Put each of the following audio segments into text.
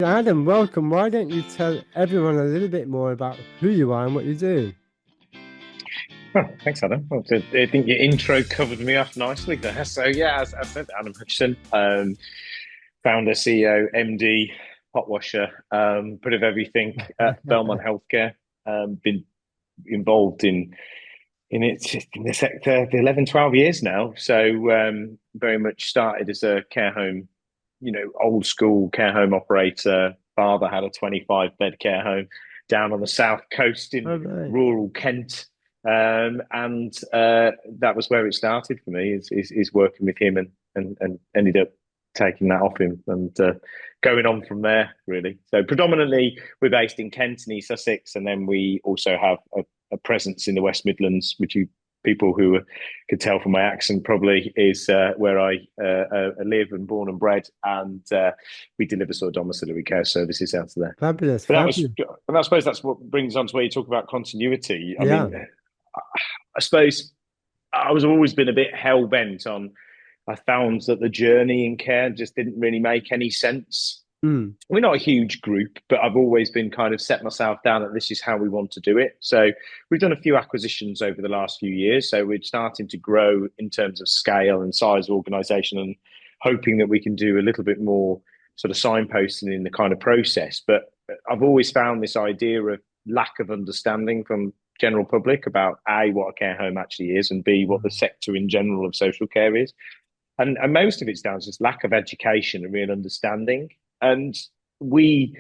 Adam, welcome. Why don't you tell everyone a little bit more about who you are and what you do? Oh, thanks, Adam. Well, I think your intro covered me off nicely there. So, yeah, as I said, Adam Hutchison, founder, CEO, MD, hot washer, bit of everything at Belmont Healthcare. Been involved in the sector for 11, 12 years now. So, very much started as a care home, old school care home operator. Father had a 25-bed care home down on the south coast in All right. rural Kent. And that was where it started for me is working with him and ended up taking that off him and going on from there really. So predominantly we're based in Kent and East Sussex, and then we also have a presence in the West Midlands, which you people who could tell from my accent probably is where I live and born and bred, and we deliver sort of domiciliary care services out of there. Fabulous, But that was, fabulous. and I suppose that's what brings on to where you talk about continuity. I Yeah. mean, I suppose I was always been a bit hell bent on. I found that the journey in care just didn't really make any sense. Mm. We're not a huge group, but I've always been kind of set myself down that this is how we want to do it. So we've done a few acquisitions over the last few years. So we're starting to grow in terms of scale and size of organization, and hoping that we can do a little bit more sort of signposting in the kind of process. But I've always found this idea of lack of understanding from general public about A, what a care home actually is, and B, what the sector in general of social care is. And most of it's down to just lack of education and real understanding. And we,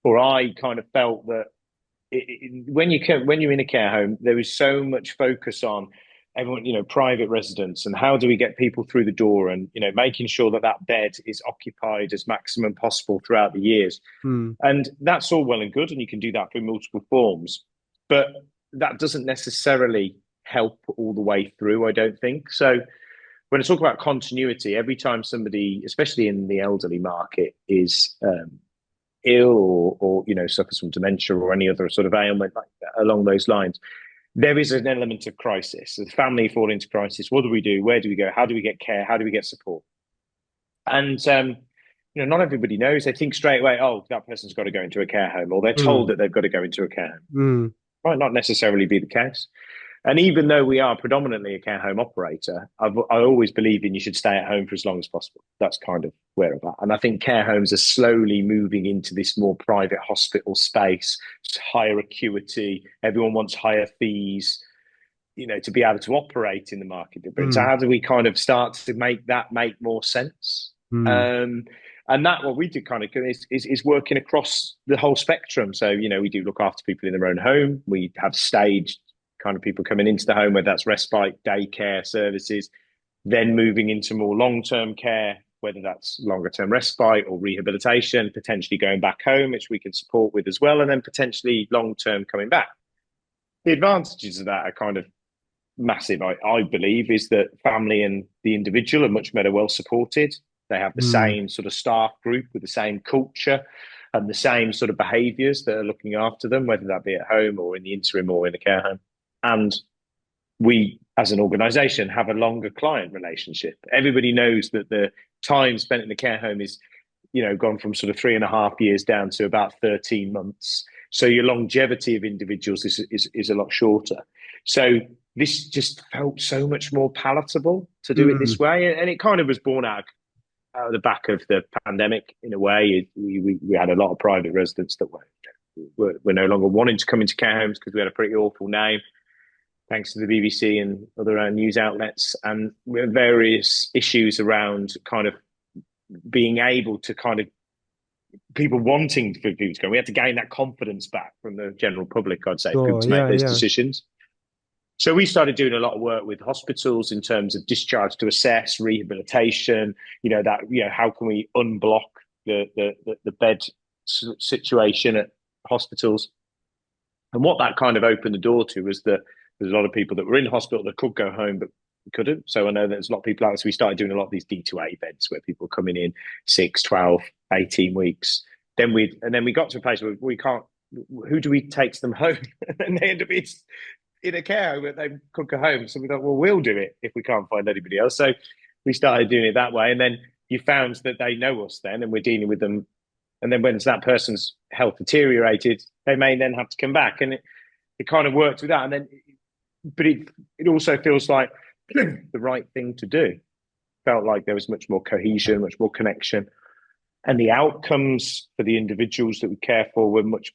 or I, kind of felt that when you're in a care home, there is so much focus on everyone, private residents, and how do we get people through the door, and making sure that that bed is occupied as maximum possible throughout the years. Mm. And that's all well and good, and you can do that through multiple forms, but that doesn't necessarily help all the way through, I don't think. So when I talk about continuity, every time somebody, especially in the elderly market, is ill or suffers from dementia or any other sort of ailment like that, along those lines, there is an element of crisis. The family fall into crisis. What do we do? Where do we go? How do we get care? How do we get support? And not everybody knows. They think straight away, oh, that person's got to go into a care home, or they're told Mm. that they've got to go into a care home. Mm. Might not necessarily be the case. And even though we are predominantly a care home operator, I always believe in you should stay at home for as long as possible. That's kind of where I'm at. And I think care homes are slowly moving into this more private hospital space, higher acuity. Everyone wants higher fees, to be able to operate in the market. So Mm. how do we kind of start to make that make more sense? Mm. Um, and that what we do kind of is working across the whole spectrum. So, we do look after people in their own home. We have staged kind of people coming into the home, whether that's respite, daycare services, then moving into more long-term care, whether that's longer-term respite or rehabilitation, potentially going back home, which we can support with as well, and then potentially long-term coming back. The advantages of that are kind of massive, I believe, is that family and the individual are much better well supported. They have the Mm. same sort of staff group with the same culture and the same sort of behaviours that are looking after them, whether that be at home or in the interim or in the care home. And we, as an organisation, have a longer client relationship. Everybody knows that the time spent in the care home is, gone from sort of 3.5 years down to about 13 months. So your longevity of individuals is a lot shorter. So this just felt so much more palatable to do it this Mm. way. And it kind of was born out of the back of the pandemic in a way. We had a lot of private residents that were no longer wanting to come into care homes because we had a pretty awful name, thanks to the BBC and other news outlets, and various issues around kind of being able to kind of people wanting for people to go. We had to gain that confidence back from the general public, I'd say, for people Sure. to make Yeah. those Yeah. decisions. So we started doing a lot of work with hospitals in terms of discharge to assess, rehabilitation. How can we unblock the bed situation at hospitals? And what that kind of opened the door to was that there's a lot of people that were in hospital that could go home but couldn't. So I know there's a lot of people out there. So we started doing a lot of these D2A beds where people are coming in 6, 12, 18 weeks. Then we got to a place where we can't, who do we take them home? And they end up in a care home, but they could go home. So we thought, well, we'll do it if we can't find anybody else. So we started doing it that way. And then you found that they know us then, and we're dealing with them And then when that person's health deteriorated, they may then have to come back. And it kind of worked with that. And then, but it also feels like the right thing to do. Felt like there was much more cohesion, much more connection, and the outcomes for the individuals that we care for were much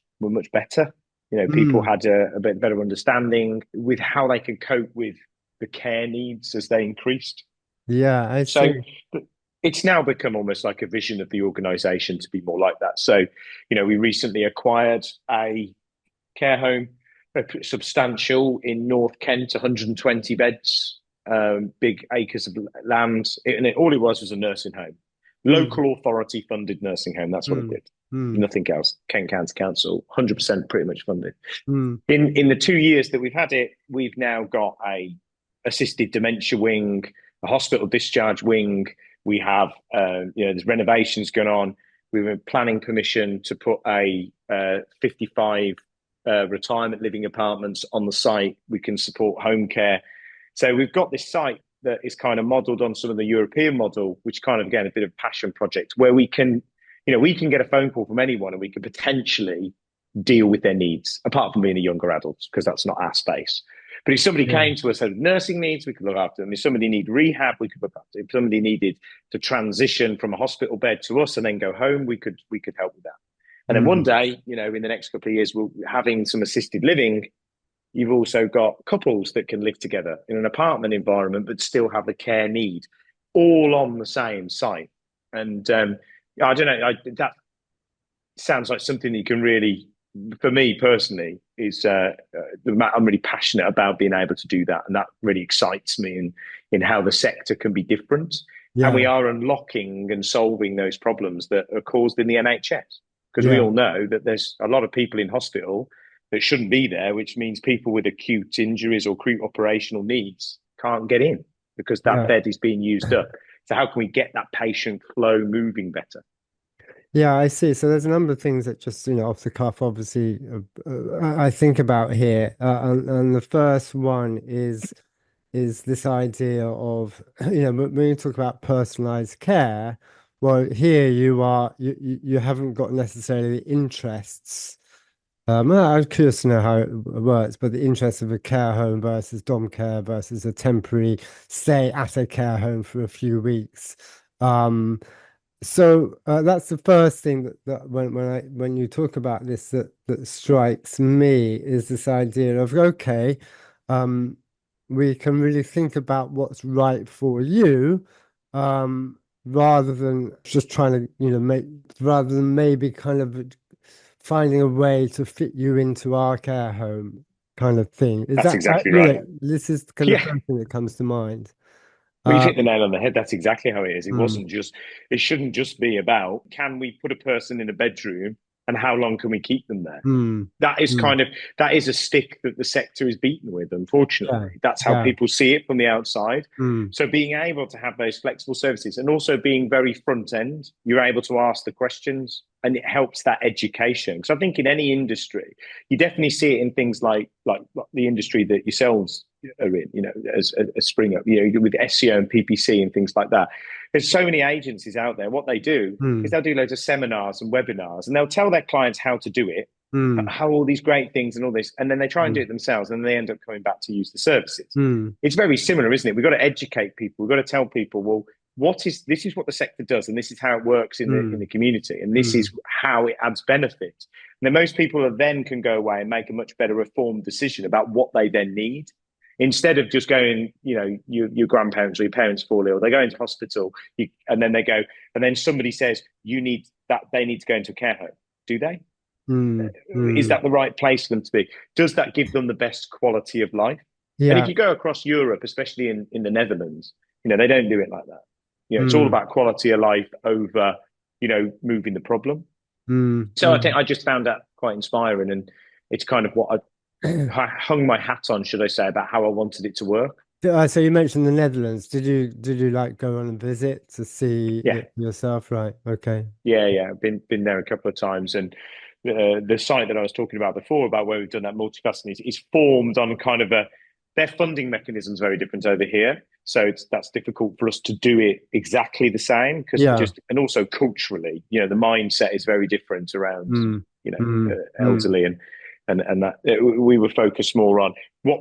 better. You know, people Mm. had a bit better understanding with how they could cope with the care needs as they increased. Yeah, I So see. it's now become almost like a vision of the organization to be more like that. So, you know, we recently acquired a care home, substantial in North Kent, 120 beds, big acres of land. All it was a nursing home, Mm. local authority funded nursing home. That's what it Mm. did. Mm. Nothing else. Kent County Council, 100% pretty much funded. Mm. In the 2 years that we've had it, we've now got a assisted dementia wing, a hospital discharge wing. We have, there's renovations going on. We were planning permission to put a 55 retirement living apartments on the site. We can support home care. So we've got this site that is kind of modelled on some of the European model, which kind of, again, a bit of a passion project where we can get a phone call from anyone and we can potentially deal with their needs, apart from being a younger adult, because that's not our space. But if somebody Yeah. came to us with nursing needs, we could look after them. If somebody needed rehab, we could look after them. If somebody needed to transition from a hospital bed to us and then go home, we could help with that. And then one Mm. day, in the next couple of years, we'll having some assisted living. You've also got couples that can live together in an apartment environment, but still have the care need, all on the same site. And I don't know, that sounds like something that you can really, for me personally, is I'm really passionate about being able to do that, and that really excites me in how the sector can be different, and we Yeah. are unlocking and solving those problems that are caused in the NHS, because we Yeah. all know that there's a lot of people in hospital that shouldn't be there, which means people with acute injuries or acute operational needs can't get in because that Yeah. bed is being used up. So how can we get that patient flow moving better? Yeah, I see. So there's a number of things that just, off the cuff, obviously, I think about here. And the first one is this idea of, when you talk about personalized care, well, here you haven't got necessarily the interests. I'm curious to know how it works, but the interest of a care home versus dom care versus a temporary stay at a care home for a few weeks. So that's the first thing that when you talk about this that strikes me is this idea of, okay, um, we can really think about what's right for you, rather than just trying to make, rather than maybe kind of finding a way to fit you into our care home kind of thing. Is That's that exactly right. this is kind of the Yeah. first thing that comes to mind. Well, you've hit the Um, nail on the head. That's exactly how it is. mm, It shouldn't just be about, can we put a person in a bedroom and how long can we keep them there? mm, That is mm, that is a stick that the sector is beaten with, yeah, unfortunately. That's how yeah. people see it from the outside. Mm, So being able to have those flexible services and also being very front end, you're able to ask the questions and it helps that education. Because I think in any industry, you definitely see it in things like the industry that yourselves are in, as Springup, with SEO and PPC and things like that. There's so many agencies out there. What they do is mm, they'll do loads of seminars and webinars and they'll tell their clients how to do it, mm, how all these great things and all this, and then they try and do mm, it themselves, and they end up coming back to use the services. mm, It's very similar, isn't it? We've got to educate people. We've got to tell people, well, this is what the sector does, and this is how it works in the mm, community, and this mm, is how it adds benefit. And then most people are then can go away and make a much better informed decision about what they then need. Instead of just going, your grandparents or your parents fall ill, they go into hospital, and then they go, and then somebody says you need that, they need to go into a care home. Do they? mm, Is mm. that the right place for them to be? Does that give them the best quality of life? And if Yeah. you go across Europe, especially in the Netherlands, they don't do it like that. It's all Mm, about quality of life over, moving the problem. mm, So I think mm. I just found that quite inspiring, and it's kind of what I hung my hat on, should I say, about how I wanted it to work. So you mentioned the Netherlands. Did you like go on a visit to see Yeah, it yourself? Right. Okay. yeah. I've been there a couple of times, and the site that I was talking about before, about where we've done that multicasting, is formed on kind of their funding mechanism is very different over here. So that's difficult for us to do it exactly the same because Yeah. and also culturally, the mindset is very different around, Mm, mm, mm, elderly and that we were focused more on what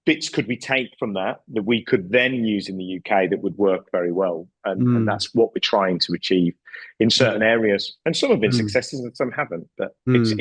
bits could we take from that we could then use in the UK that would work very well, and mm, that's what we're trying to achieve in certain mm, areas. And some have been mm, successes, and some haven't. But mm,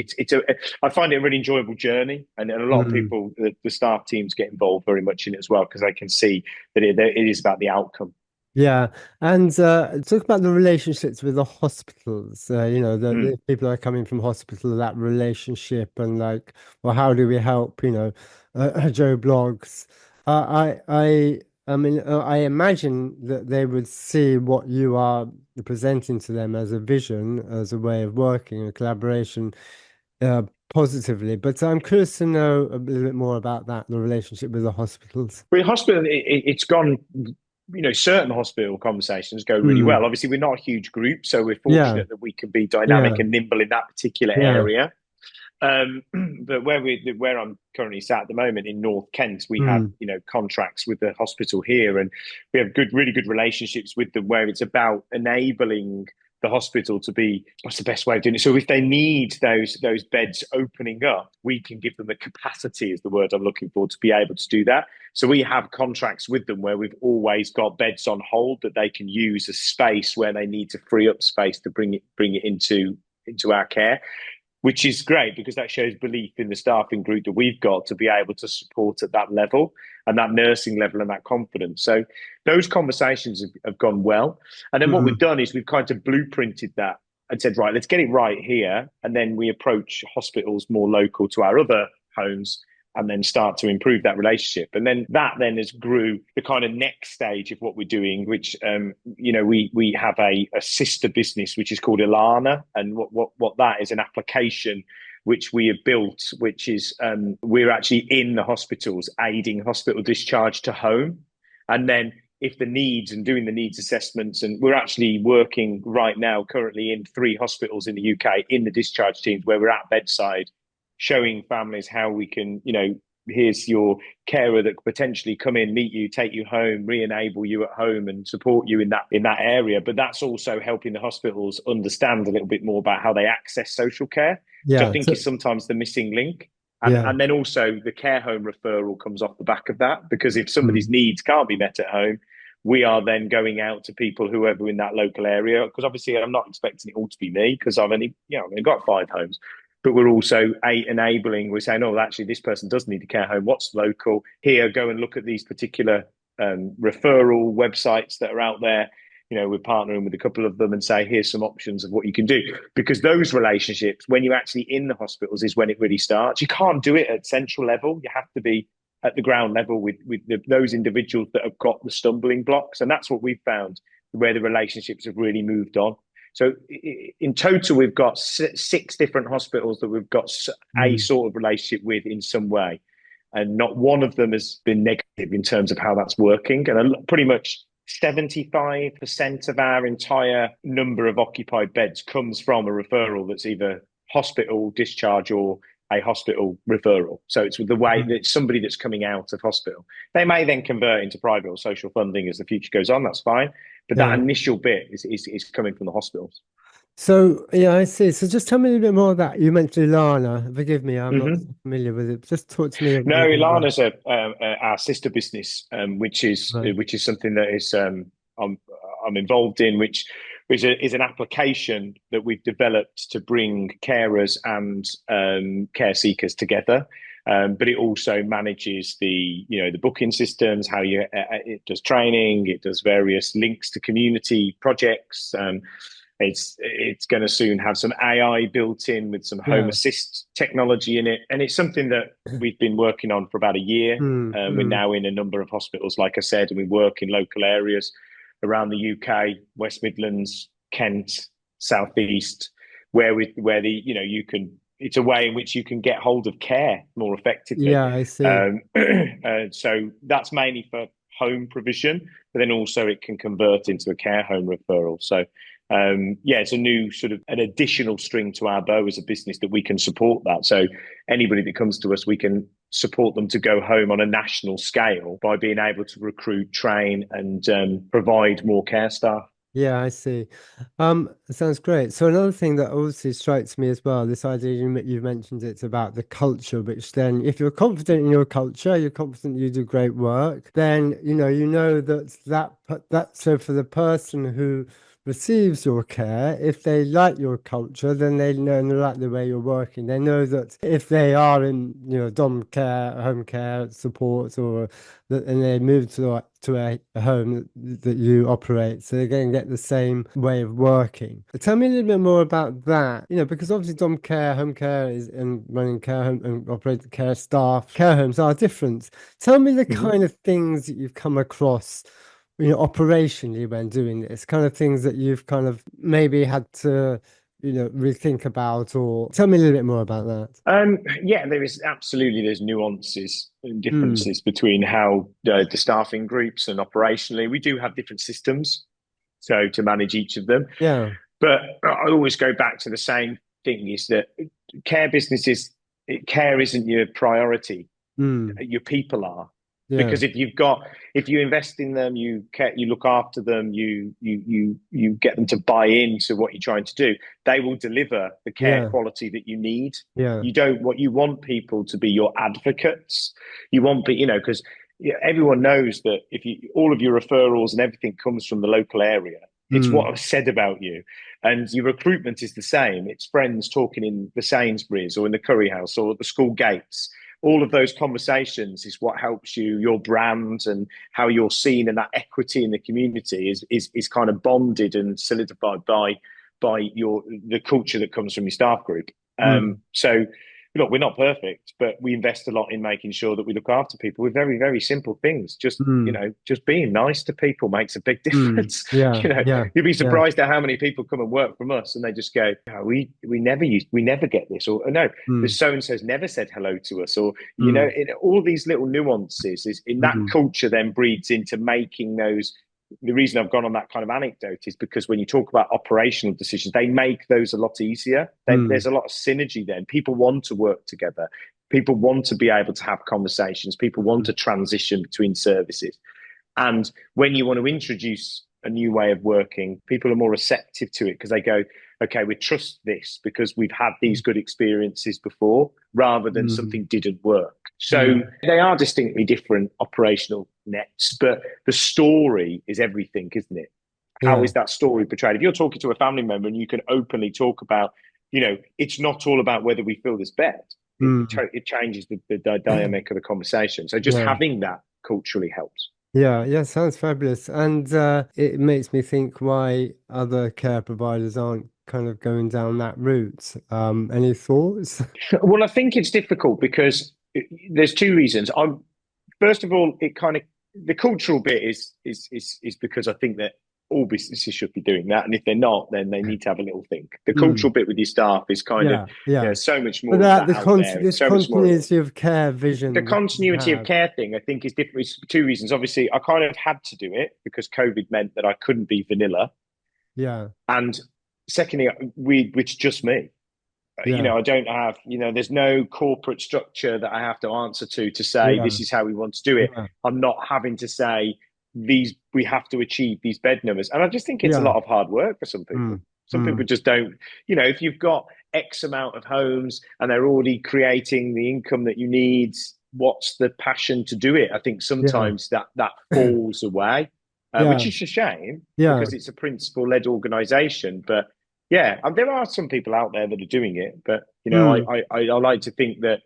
I find it a really enjoyable journey, and a lot of mm. people, the staff teams, get involved very much in it as well because they can see that it is about the outcome. Yeah, and talk about the relationships with the hospitals. The Mm. people that are coming from hospital, that relationship, and like, well, how do we help? Joe Blogs. I mean, I imagine that they would see what you are presenting to them as a vision, as a way of working, a collaboration, positively. But I'm curious to know a little bit more about that, the relationship with the hospitals. But hospital, it's gone. Certain hospital conversations go really Mm. well. Obviously, we're not a huge group, so we're Yeah, fortunate that we can be dynamic yeah, and nimble in that particular yeah. area. Um, but where I'm currently sat at the moment in North Kent, we have Mm. contracts with the hospital here, and we have really good relationships with them. Where it's about enabling the hospital to be, what's the best way of doing it? So if they need those beds opening up, we can give them the capacity, is the word I'm looking for, to be able to do that. So we have contracts with them where we've always got beds on hold that they can use as space where they need to free up space to bring it into our care, which is great because that shows belief in the staffing group that we've got to be able to support at that level and that nursing level and that confidence. So those conversations have gone well. And then what we've Mm. done is we've kind of blueprinted that and said, right, let's get it right here. And then we approach hospitals more local to our other homes and then start to improve that relationship. And then that then has grew the kind of next stage of what we're doing, which we have a sister business which is called Ilana, and what that is, an application which we have built, which is we're actually in the hospitals aiding hospital discharge to home, and then if the needs and doing the needs assessments, and we're actually working right now currently in 3 hospitals in the UK in the discharge teams where we're at bedside showing families how we can, here's your carer that could potentially come in, meet you, take you home, re-enable you at home and support you in that area. But that's also helping the hospitals understand a little bit more about how they access social care, which I Yeah, think is sometimes the missing link. And, yeah. and then also the care home referral comes off the back of that, because if somebody's Mm. needs can't be met at home, we are then going out to people, whoever in that local area, because obviously I'm not expecting it all to be me because I've only got 5 homes, but we're also enabling. We're saying, oh, actually, this person does need a care home. What's local here? Go and look at these particular referral websites that are out there. We're partnering with a couple of them and say, here's some options of what you can do. Because those relationships, when you're actually in the hospitals, is when it really starts. You can't do it at central level. You have to be at the ground level with those individuals that have got the stumbling blocks. And that's what we've found, where the relationships have really moved on. So in total, we've got 6 different hospitals that we've got a Mm. sort of relationship with in some way. And not one of them has been negative in terms of how that's working. And pretty much 75% of our entire number of occupied beds comes from a referral that's either hospital discharge or a hospital referral. So it's the way that it's somebody that's coming out of hospital. They may then convert into private or social funding as the future goes on. That's fine. But that Yeah. initial bit is coming from the hospitals. So, yeah, I see. So just tell me a little bit more about, you mentioned Lana. Forgive me, I'm not so Mm-hmm. familiar with it. Just talk to me a No, bit more Ilana's our sister business, about. which is something that is I'm involved in, which is an application that we've developed to bring carers and care seekers together. But it also manages the booking systems, how it does training, it does various links to community projects. It's going to soon have some AI built in with some home Yeah. assist technology in it, and it's something that we've been working on for about a year. Mm, We're mm, now in a number of hospitals, like I said, and we work in local areas around the UK, West Midlands, Kent, Southeast, where you can. It's a way in which you can get hold of care more effectively. yeah, I see. So that's mainly for home provision, but then also it can convert into a care home referral. So it's a new sort of an additional string to our bow as a business that we can support that. So anybody that comes to us, we can support them to go home on a national scale by being able to recruit, train, and provide more care staff. Yeah, I see. Sounds great. So another thing that obviously strikes me as well, this idea you've mentioned, it's about the culture, which then if you're confident in your culture, you're confident you do great work, then you know that so for the person who receives your care, if they like your culture, then they know and they like the way you're working. They know that if they are in, dom care, home care support, or that, and they move to a home that you operate, so they're going to get the same way of working. Tell me a little bit more about that, because obviously dom care, home care is and running care home and operating care staff, care homes are different. Tell me the Mhm. kind of things that you've come across operationally when doing this, kind of things that you've kind of maybe had to, rethink about, or tell me a little bit more about that. Yeah, there's nuances and Mm, differences between how the staffing groups and operationally we do have different systems so to manage each of them. yeah. But I always go back to the same thing: is that care businesses, care isn't your priority. Mm, Your people are. yeah. Because if you invest in them, you look after them, you get them to buy into what you're trying to do, they will deliver the care Yeah. quality that you need. Yeah. You want people to be your advocates. You want, because everyone knows that if you all of your referrals and everything comes from the local area, it's what Mm, I've said about you. And your recruitment is the same. It's friends talking in the Sainsbury's or in the curry house or at the school gates. All of those conversations is what helps you, your brand and how you're seen, and that equity in the community is kind of bonded and solidified by the culture that comes from your staff group. mm, So look, we're not perfect, but we invest a lot in making sure that we look after people with very, very simple things. mm, Just being nice to people makes a big mm. difference. Yeah. Yeah. You'd be Yeah. surprised at how many people come and work from us and they just go, "Oh, we never get this," or no, the Mm, so and so's never said hello to us, or mm, all these little nuances is in that mm, culture then breeds into making those. The reason I've gone on that kind of anecdote is because when you talk about operational decisions, they make those a lot easier. mm, There's a lot of synergy then. People want to work together. People want to be able to have conversations. People want to transition between services. And when you want to introduce a new way of working, people are more receptive to it because they go, okay, we trust this because we've had these good experiences before rather than mm, something didn't work. So mm. they are distinctly different operational nets, but the story is everything, isn't it? How Yeah. is that story portrayed? If you're talking to a family member and you can openly talk about, it's not all about whether we fill this bed. Mm. It changes the dynamic of the conversation. So just Yeah. having that culturally helps. Yeah, yeah, sounds fabulous. And it makes me think why other care providers aren't kind of going down that route. Any thoughts? Well, I think it's difficult because there's two reasons. First of all, it kind of the cultural bit is because I think that all businesses should be doing that, and if they're not, then they need to have a little think. The Mm, cultural bit with your staff is kind of yeah, yeah. so much But more of that that out there. It's this so much more. continuity of care The vision that you continuity of have. care thing, I think, is different. It's for two reasons. Obviously, I kind of had to do it because COVID meant that I couldn't be vanilla, Yeah, and secondly, it's just me. yeah, I don't have, there's no corporate structure that I have to answer to say yeah, this is how we want to do it. yeah, I'm not having to say we have to achieve these bed numbers. And I just think it's a yeah. lot of hard work for some Mm, people. Some people mm, just don't, if you've got X amount of homes and they're already creating the income that you need, what's the passion to do it? I think yeah, sometimes that falls away, which yeah, is a shame yeah. because it's a principle led organization. But yeah, there are some people out there that are doing it, but Mm. I like to think that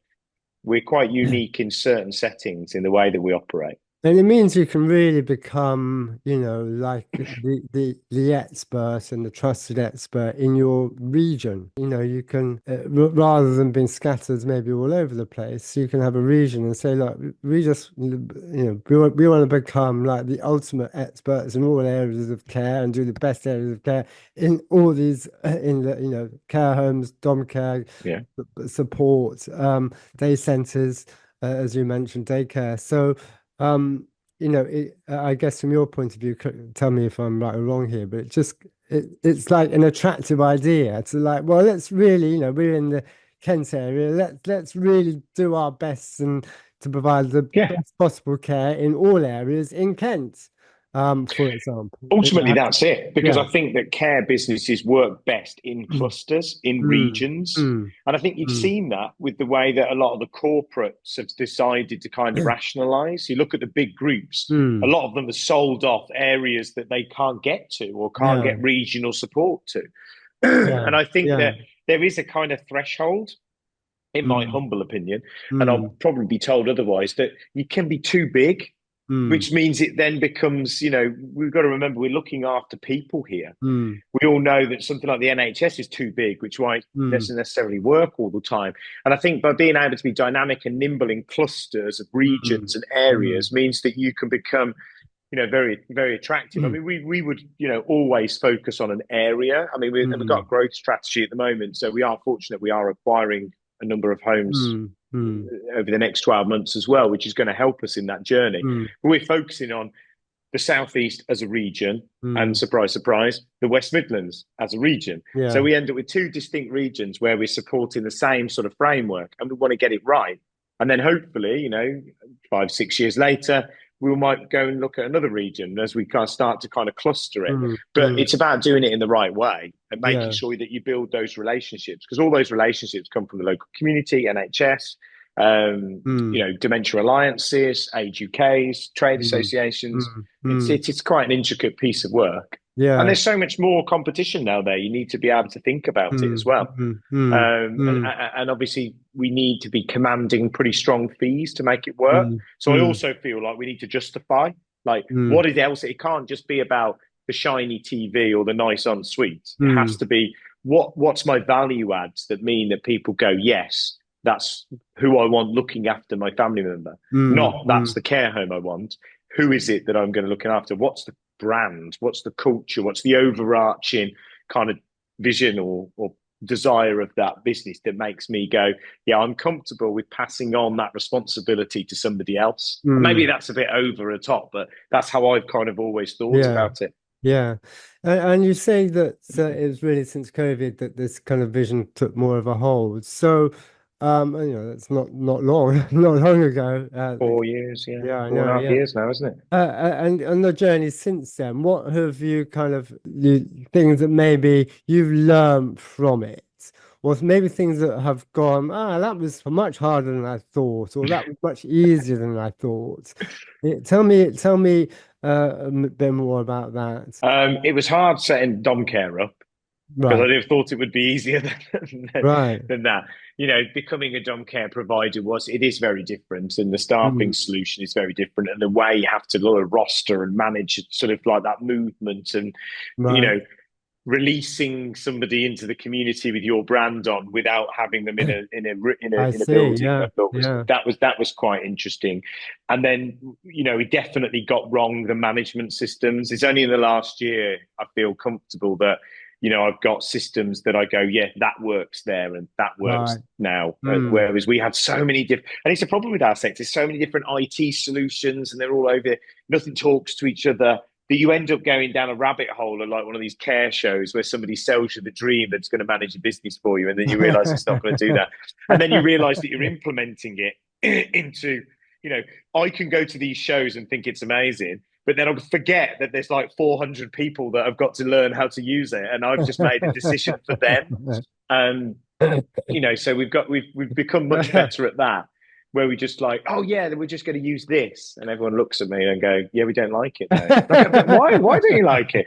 we're quite unique in certain settings in the way that we operate. And it means you can really become, like the expert and the trusted expert in your region. You can rather than being scattered maybe all over the place, you can have a region and say, look, we just, we want to become like the ultimate experts in all areas of care and do the best areas of care in all these in the care homes, dom care, Yeah. support, day centers, as you mentioned, daycare. So. Um, I guess from your point of view, tell me if I'm right or wrong here, but it's like an attractive idea to like, well, let's really, we're in the Kent area. Let's really do our best and to provide the Yeah. best possible care in all areas in Kent, for example. Ultimately, that's it, because I Yeah. think that care businesses work best in Mm, clusters, in mm, regions. mm, And I think you've mm. seen that with the way that a lot of the corporates have decided to kind of rationalize. You look at the big groups, a Mm. lot of them have sold off areas that they can't get to or can't Yeah. get regional support to. Yeah. And I think Yeah. that there is a kind of threshold, in my Mm, humble opinion, and I'll mm, probably be told otherwise, that you can be too big, mm, which means it then becomes, we've got to remember we're looking after people here. mm, We all know that something like the NHS is too big, which won't mm, necessarily work all the time. And I think by being able to be dynamic and nimble in clusters of mm, regions and mm, areas means that you can become, very, very attractive. I mm, mean, we would, always focus on an area. I mean, we've got a mm, growth strategy at the moment. So we are fortunate we are acquiring a number of homes mm, mm, over the next 12 months as well, which is going to help us in that journey. mm, But we're focusing on the Southeast as a region, and mm. surprise, surprise, the West Midlands as a region. So Yeah. we end up with two distinct regions where we're supporting the same sort of framework, and we want to get it right. And then hopefully, 5, 6 years later, we might go and look at another region as we kind of start to kind of cluster it. Mm, But mm. it's about doing it in the right way and making Yeah. sure that you build those relationships, because all those relationships come from the local community, NHS, Mm, dementia alliances, age UKs, trade mm, associations. mm, It's, mm. it's it's quite an intricate piece of work, and Yeah. there's so much more competition now. There, you need to be able to think about it as Mm, well. mm, mm, And, mm, and obviously, we need to be commanding pretty strong fees to make it work. mm, So I mm, also feel like we need to justify, like, mm, what is else? It can't just be about the shiny TV or the nice ensuite. It has mm, to be what's my value adds that mean that people go, yes, that's who I want looking after my family member. mm, Not that's mm, the care home I want. Who is it that I'm going to look after? What's the brand? What's the culture? What's the overarching kind of vision or desire of that business that makes me go, yeah, I'm comfortable with passing on that responsibility to somebody else. And maybe mm. that's a bit over the top, but that's how I've kind of always thought Yeah. about it. Yeah. And you say that it was really since COVID that this kind of vision took more of a hold. So, that's not long, not long ago. 4 years, yeah, Yeah, I four know. and a half Yeah. years now, isn't it? And on the journey since then, what have you kind of things that maybe you've learned from it, or maybe things that have gone, that was much harder than I thought, or that was much easier than I thought. Tell me a bit more about that. It was hard setting dom care up, because I Right, never thought it would be easier right. than that. Becoming a dom care provider it is very different, and the staffing Mm, solution is very different, and the way you have to sort of roster and manage sort of like that movement, and you right. know releasing somebody into the community with your brand on without having them I in a see. building. I Yeah, thought yeah. that was quite interesting. And then we definitely got wrong the management systems. It's only in the last year I feel comfortable that I've got systems that I go, yeah, that works there and that works Right. now. Mm, Whereas we had so many different, and it's a problem with our sector, so many different IT solutions, and they're all over. Nothing talks to each other, that you end up going down a rabbit hole of like one of these care shows where somebody sells you the dream that's going to manage your business for you, and then you realize it's not going to do that, and then you realize that you're implementing it into, I can go to these shows and think it's amazing, but then I'll forget that there's like 400 people that have got to learn how to use it, and I've just made a decision for them. And so we've become much better at that, where we just like, oh yeah, we're just going to use this, and everyone looks at me and go, yeah, we don't like it though. Like, but why don't you like it?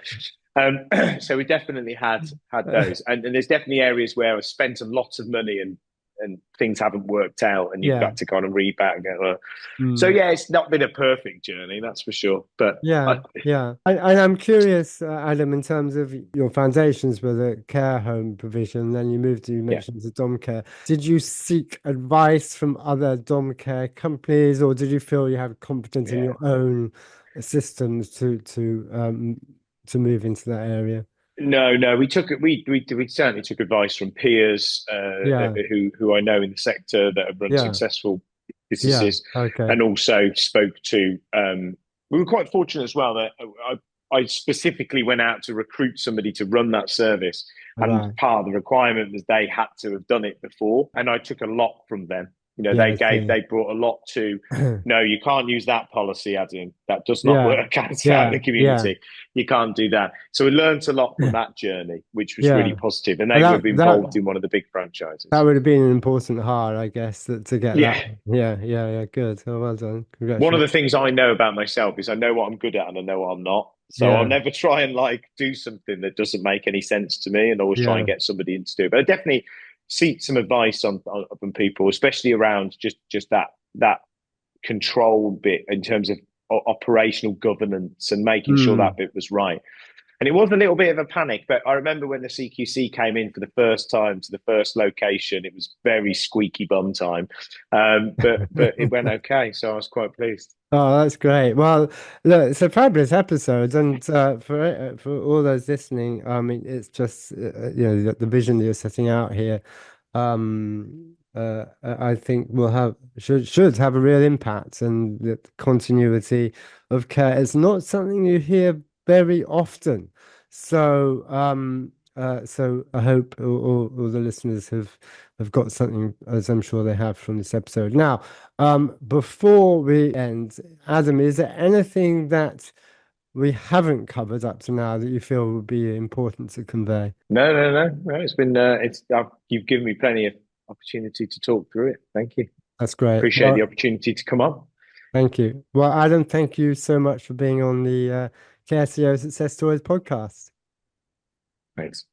So we definitely had those, and there's definitely areas where I've spent a lot of money and things haven't worked out, and you've Yeah. got to kind of read back and go, so Mm. yeah, it's not been a perfect journey, that's for sure. But Yeah, yeah. And I'm curious, Adam, in terms of your foundations with a care home provision, then you yeah, mentioned the dom care. Did you seek advice from other dom care companies, or did you feel you had confidence in yeah. your own systems to move into that area? No. We certainly took advice from peers Yeah, who I know in the sector that have run yeah, successful yeah. businesses, Okay. and also spoke to. We were quite fortunate as well that I specifically went out to recruit somebody to run that service. And Right. part of the requirement was they had to have done it before. And I took a lot from them. Yeah, I see. They brought a lot to, no, you can't use that policy, Adam. That does not Yeah, work out in yeah, the yeah, community. You can't do that. So we learned a lot from that journey, which was really yeah. positive. And And they were that involved in one of the big that franchises. would have been an important hire, I guess, to get that. Yeah. Yeah, yeah, yeah. Good. Oh, well done. One of the Congratulations. things I know about myself is I know what I'm good at and I know what I'm not. So I'll Yeah, never try and like do something that doesn't make any sense to me, and always try and yeah. get somebody in to do it. But I definitely seek some advice on from people, especially around just that control bit in terms of operational governance and making sure that Hmm. bit was right. And it was a little bit of a panic, but I remember when the CQC came in for the first time to the first location, it was very squeaky bum time. But it went okay, so I was quite pleased. Oh, that's great. Well, look, it's a fabulous episode, and for all those listening, I mean, it's just the vision that you're setting out here. I think will have should have a real impact, and the continuity of care is not something you hear very often. So I hope all the listeners have got something, as I'm sure they have from this episode. Now, before we end, Adam, is there anything that we haven't covered up to now that you feel would be important to convey? No. It's been you've given me plenty of opportunity to talk through it. Thank you. That's great. Appreciate the Well, opportunity to come on. thank you. Well, Adam, thank you so much for being on the KSEO Success Stories podcast. Thanks.